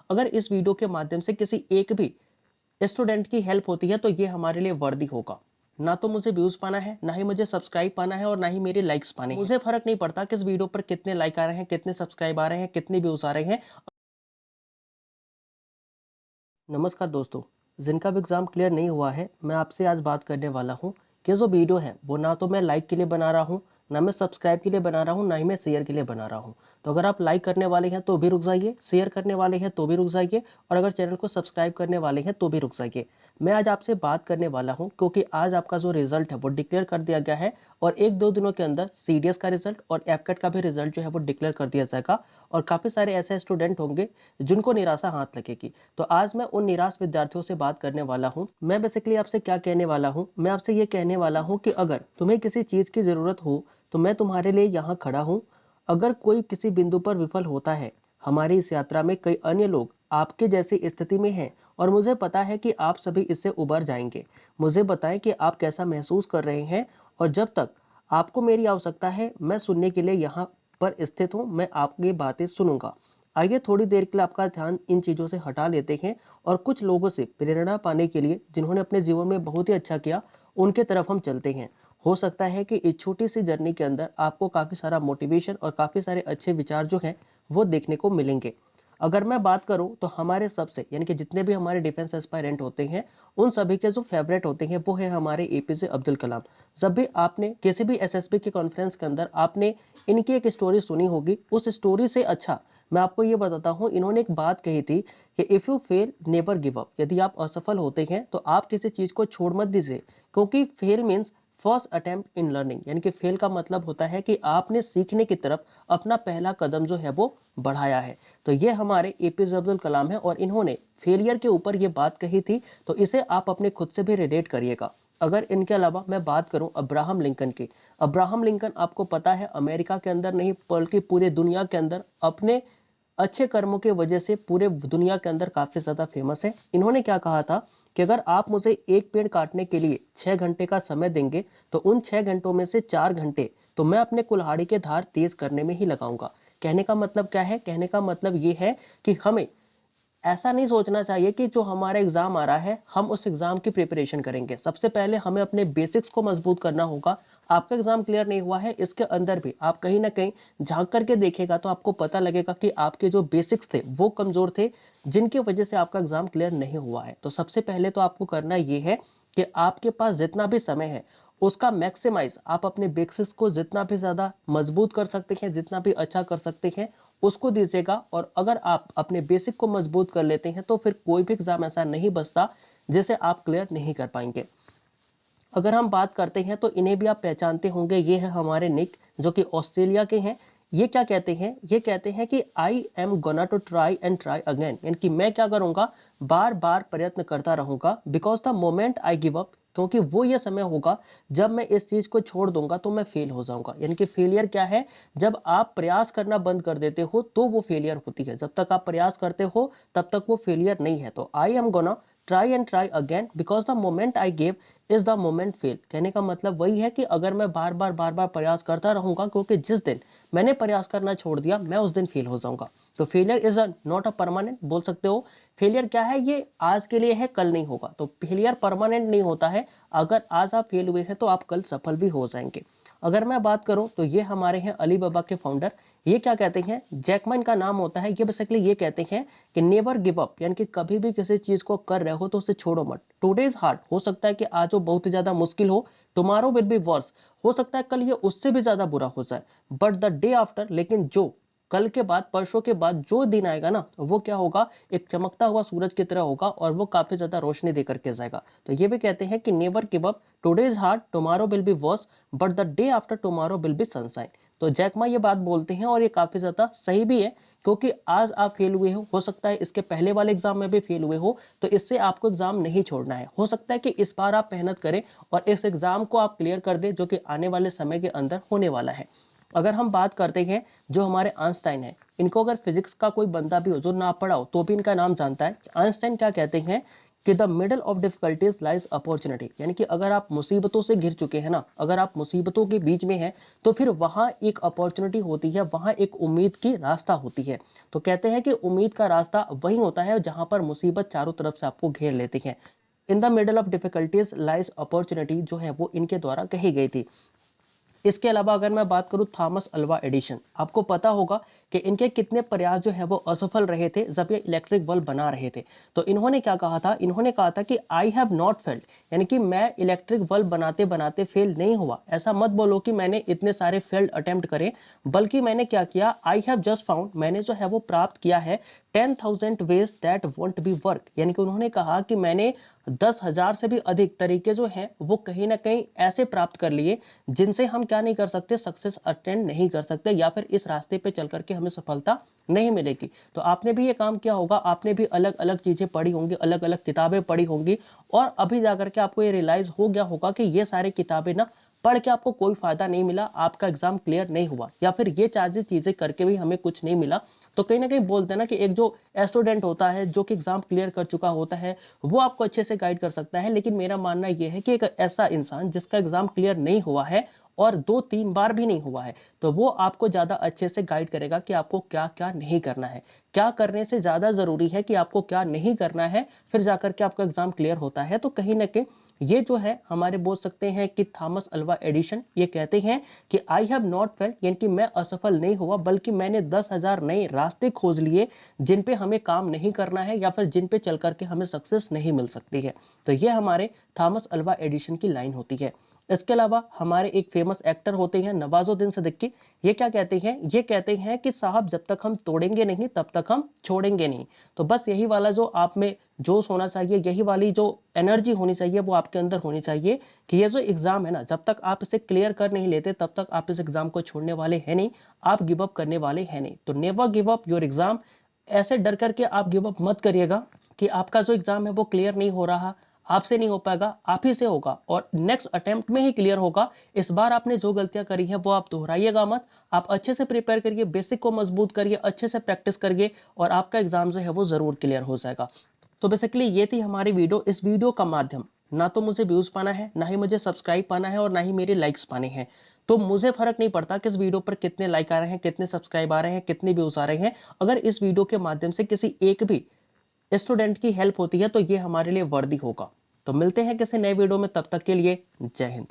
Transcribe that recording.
अगर इस वीडियो के माध्यम से किसी एक भी स्टूडेंट की हेल्प होती है तो ये हमारे लिए वर्दी होगा। ना तो मुझे व्यूज पाना है, ना ही मुझे सब्सक्राइब पाना है और ना ही मेरे लाइक्स पाने हैं। मुझे फर्क नहीं पड़ता कि इस वीडियो पर कितने लाइक आ रहे हैं, कितने सब्सक्राइब आ रहे हैं, कितने व्यूज आ रहे हैं। नमस्कार दोस्तों, जिनका भी एग्जाम क्लियर नहीं हुआ है, मैं आपसे आज बात करने वाला हूँ कि जो वीडियो है वो ना तो मैं लाइक के लिए बना रहा हूँ, ना मैं सब्सक्राइब के लिए बना रहा हूँ, ना ही मैं शेयर के लिए बना रहा हूँ। तो अगर आप लाइक करने वाले हैं तो भी रुक जाइए, शेयर करने वाले हैं तो भी रुक जाइए, और अगर चैनल को सब्सक्राइब करने वाले हैं तो भी रुक जाइए। मैं आज आपसे बात करने वाला हूँ क्योंकि आज आपका जो रिजल्ट है वो डिक्लेयर कर दिया गया है, और एक दो दिनों के अंदर सीडीएस का रिजल्ट और एफकेट का भी रिजल्ट जो है वो डिक्लेयर कर दिया जाएगा। और काफ़ी सारे ऐसे स्टूडेंट होंगे जिनको निराशा हाथ लगेगी। तो आज मैं उन निराश विद्यार्थियों से बात करने वाला हूँ। मैं बेसिकली आपसे क्या कहने वाला हूँ, मैं आपसे ये कहने वाला हूँ कि अगर तुम्हें किसी चीज़ की ज़रूरत हो तो मैं तुम्हारे लिए यहाँ खड़ा हूँ। अगर कोई किसी बिंदु पर विफल होता है, हमारी इस यात्रा में कई अन्य लोग आपके जैसी स्थिति में हैं, और मुझे पता है कि आप सभी इससे उबर जाएंगे। मुझे बताएं कि आप कैसा महसूस कर रहे हैं, और जब तक आपको मेरी आवश्यकता है मैं सुनने के लिए यहाँ पर स्थित हूँ, मैं आपकी बातें सुनूंगा। आइए थोड़ी देर के लिए आपका ध्यान इन चीज़ों से हटा लेते हैं और कुछ लोगों से प्रेरणा पाने के लिए, जिन्होंने अपने जीवन में बहुत ही अच्छा किया, उनके तरफ हम चलते हैं। हो सकता है कि इस छोटी सी जर्नी के अंदर आपको काफ़ी सारा मोटिवेशन और काफ़ी सारे अच्छे विचार जो हैं वो देखने को मिलेंगे। अगर मैं बात करूं तो हमारे सबसे, यानी कि जितने भी हमारे डिफेंस एस्पायरेंट होते हैं, उन सभी के जो फेवरेट होते हैं वो है हमारे एपीजे अब्दुल कलाम। जब भी आपने किसी भी एसएसबी के कॉन्फ्रेंस के अंदर आपने इनकी एक स्टोरी सुनी होगी, उस स्टोरी से अच्छा मैं आपको ये बताता हूँ, इन्होंने एक बात कही थी कि if you fail never give up. यदि आप असफल होते हैं तो आप किसी चीज़ को छोड़ मत दीजिए, क्योंकि fail means first attempt in learning. यानी कि फेल का मतलब होता है कि आपने सीखने की तरफ अपना पहला कदम जो है वो बढ़ाया है। तो ये हमारे एपीजे अब्दुल कलाम है, और इन्होंने फेलियर के ऊपर ये बात कही थी, तो इसे आप अपने खुद से भी रिलेट करिएगा। अगर इनके अलावा मैं बात करूं अब्राहम लिंकन की, अब्राहम लिंकन आपको पता है अमेरिका के अंदर नहीं बल्कि पूरे दुनिया के अंदर अपने अच्छे कर्मों की वजह से पूरे दुनिया के अंदर काफी ज्यादा फेमस है। इन्होंने क्या कहा था कि अगर आप मुझे एक पेड़ काटने के लिए 6 घंटे का समय देंगे तो उन 6 घंटों में से 4 घंटे तो मैं अपने कुल्हाड़ी के धार तेज करने में ही लगाऊंगा। कहने का मतलब क्या है? कहने का मतलब ये है कि हमें ऐसा नहीं सोचना चाहिए कि जो हमारा एग्जाम आ रहा है हम उस एग्जाम की प्रिपरेशन करेंगे। सबसे पहले हमें अपने बेसिक्स को मजबूत करना होगा। आपका एग्जाम क्लियर नहीं हुआ है, इसके अंदर भी आप कहीं ना कहीं झांक करके देखेगा तो आपको पता लगेगा कि आपके जो बेसिक्स थे वो कमजोर थे, जिनकी वजह से आपका एग्जाम क्लियर नहीं हुआ है। तो सबसे पहले तो आपको करना ये है कि आपके पास जितना भी समय है उसका मैक्सिमाइज आप अपने बेसिक्स को जितना भी ज्यादा मजबूत कर सकते हैं, जितना भी अच्छा कर सकते हैं उसको दीजिएगा। और अगर आप अपने बेसिक को मजबूत कर लेते हैं तो फिर कोई भी एग्जाम ऐसा नहीं बचता जिसे आप क्लियर नहीं कर पाएंगे। अगर हम बात करते हैं तो इन्हें भी आप पहचानते होंगे, ये है हमारे निक, जो कि ऑस्ट्रेलिया के हैं। ये क्या कहते हैं? ये कहते हैं कि I am gonna to try and try again, यानी कि मैं क्या करूंगा, बार बार प्रयत्न करता रहूंगा। Because the moment I give up, क्योंकि वो ये समय होगा जब मैं इस चीज को छोड़ दूंगा तो मैं फेल हो जाऊंगा। यानी कि फेलियर क्या है? जब आप प्रयास करना बंद कर देते हो तो वो फेलियर होती है। जब तक आप प्रयास करते हो तब तक वो फेलियर नहीं है। तो आई am gonna try and try again because the moment I gave is the moment fail. कहने का मतलब वही है कि अगर मैं बार बार प्रयास करता रहूंगा, क्योंकि जिस दिन मैंने प्रयास करना छोड़ दिया मैं उस दिन फेल हो जाऊंगा। तो failure is a not a permanent, बोल सकते हो। फेलियर क्या है? ये आज के लिए है, कल नहीं होगा। तो फेलियर परमानेंट नहीं होता है। अगर आज आप फेल हुए हैं तो आप कल सफल भी हो जाएंगे। अगर मैं बात करूं तो ये हमारे हैं अली बाबा के फाउंडर। ये क्या कहते हैं? जैकमैन का नाम होता है। ये बेसिकली ये कहते हैं कि नेवर गिव अप, यानी कि कभी भी किसी चीज को कर रहे हो तो उसे छोड़ो मत। टुडे इज हार्ड, हो सकता है कि आज वो बहुत ही ज्यादा मुश्किल हो। टुमारो विल बी वर्स, हो सकता है कल ये उससे भी ज्यादा बुरा हो जाए। बट द डे आफ्टर, लेकिन जो कल के बाद, परसों के बाद जो दिन आएगा ना, वो क्या होगा? एक चमकता हुआ सूरज की तरह होगा, और वो काफी ज्यादा रोशनी दे करके जाएगा। तो ये भी कहते हैं कि never give up, today is hard, tomorrow will be verse, but the day after tomorrow will be sunshine. तो जैकमा ये बात बोलते हैं, और ये काफी ज्यादा सही भी है, क्योंकि आज आप फेल हुए हो सकता है इसके पहले वाले एग्जाम में भी फेल हुए हो, तो इससे आपको एग्जाम नहीं छोड़ना है। हो सकता है कि इस बार आप मेहनत करें और इस एग्जाम को आप क्लियर कर दें, जो कि आने वाले समय के अंदर होने वाला है। अगर हम बात करते हैं जो हमारे आइंस्टाइन है, इनको अगर फिजिक्स का कोई बंदा भी हो जो ना पढ़ा हो तो भी इनका नाम जानता है। आइंस्टाइन क्या कहते हैं कि the middle of difficulties lies opportunity, यानी कि अगर आप मुसीबतों से घिर चुके हैं ना, अगर आप मुसीबतों के बीच में हैं, तो फिर वहां एक अपॉर्चुनिटी होती है, वहां एक उम्मीद की रास्ता होती है। तो कहते हैं कि उम्मीद का रास्ता वही होता है जहां पर मुसीबत चारों तरफ से आपको घेर लेती है। In the middle of difficulties lies opportunity जो है वो इनके द्वारा कही गई थी। इसके अलावा अगर मैं बात करूं थॉमस अल्वा एडिशन, आपको पता होगा कि इनके कितने प्रयास जो है वो असफल रहे थे जब ये इलेक्ट्रिक बल्ब बना रहे थे। तो इन्होंने क्या कहा था, इन्होंने कहा था कि आई हैव नॉट फेल्ड, यानी कि मैं इलेक्ट्रिक बल्ब बनाते बनाते फेल नहीं हुआ। ऐसा मत बोलो कि मैंने इतने सारे फेल्ड अटेम्प्ट करे, बल्कि मैंने क्या किया, आई हैव जस्ट फाउंड, मैंने जो है वो प्राप्त किया है 10,000 ways that won't be work, यानी कि उन्होंने कहा कि मैंने 10,000 से भी अधिक तरीके जो हैं वो कहीं ना कहीं ऐसे प्राप्त कर लिए जिनसे हम क्या नहीं कर सकते, सक्सेस अटेंड नहीं कर सकते, या फिर इस रास्ते पे चल करके हमें सफलता नहीं मिलेगी। तो आपने भी ये काम किया होगा, आपने भी अलग अलग चीजें पढ़ी होंगी, अलग अलग किताबें पढ़ी होंगी, और अभी जाकर के आपको ये रियलाइज हो गया होगा कि ये सारी किताबें ना पढ़ के आपको कोई फायदा नहीं मिला, आपका एग्जाम क्लियर नहीं हुआ, या फिर ये चार्जेस चीजें करके भी हमें कुछ नहीं मिला। तो कहीं ना कहीं बोलते हैं ना कि एक जो स्टूडेंट होता है जो कि एग्जाम क्लियर कर चुका होता है, वो आपको अच्छे से गाइड कर सकता है, लेकिन मेरा मानना यह है कि एक ऐसा इंसान जिसका एग्जाम क्लियर नहीं हुआ है और 2-3 बार भी नहीं हुआ है, तो वो आपको ज्यादा अच्छे से गाइड करेगा कि आपको क्या क्या नहीं करना है। क्या करने से ज्यादा जरूरी है कि आपको क्या नहीं करना है, फिर जाकर के आपका एग्जाम क्लियर होता है। तो कहीं ना कहीं ये जो है हमारे बोल सकते हैं कि थॉमस अल्वा एडिशन ये कहते हैं कि आई हैव नॉट फेल्ड, यानी कि मैं असफल नहीं हुआ, बल्कि मैंने 10,000 नए रास्ते खोज लिए जिन पे हमें काम नहीं करना है, या फिर जिन पे चल करके हमें सक्सेस नहीं मिल सकती है। तो ये हमारे थॉमस अल्वा एडिशन की लाइन होती है। इसके अलावा हमारे एक फेमस एक्टर होते हैं नवाजुद्दीन सिद्दीकी, ये क्या कहते हैं, ये कहते हैं कि साहब जब तक हम तोड़ेंगे नहीं तब तक हम छोड़ेंगे नहीं। तो बस यही वाला जो आप में जोश होना चाहिए, यही वाली जो एनर्जी होनी चाहिए वो आपके अंदर होनी चाहिए कि ये जो एग्जाम है ना, जब तक आप इसे क्लियर कर नहीं लेते तब तक आप इस एग्जाम को छोड़ने वाले हैं नहीं, आप गिव अप करने वाले हैं नहीं। तो never give up your exam, ऐसे डर करके आप गिव अप मत करिएगा कि आपका जो एग्जाम है वो क्लियर नहीं हो रहा, आपसे नहीं हो पाएगा, आप ही से होगा और नेक्स्ट अटेम्प्ट में ही क्लियर होगा। इस बार आपने जो गलतियां करी हैं वो आप दोहराइएगा मत, आप अच्छे से प्रिपेयर करिए, बेसिक को मजबूत करिए, अच्छे से प्रैक्टिस करिए, और आपका एग्जाम जो है वो जरूर क्लियर हो जाएगा। तो बेसिकली ये थी हमारी वीडियो। इस वीडियो का माध्यम ना तो मुझे व्यूज पाना है, ना ही मुझे सब्सक्राइब पाना है, और ना ही मेरे लाइक्स पाने हैं। तो मुझे फर्क नहीं पड़ता कि इस वीडियो पर कितने लाइक आ रहे हैं, कितने सब्सक्राइब आ रहे हैं, कितने व्यूज आ रहे हैं। अगर इस वीडियो के माध्यम से किसी एक भी स्टूडेंट की हेल्प होती है तो ये हमारे लिए वर्दी होगा। तो मिलते हैं किसी नए वीडियो में, तब तक के लिए जय हिंद।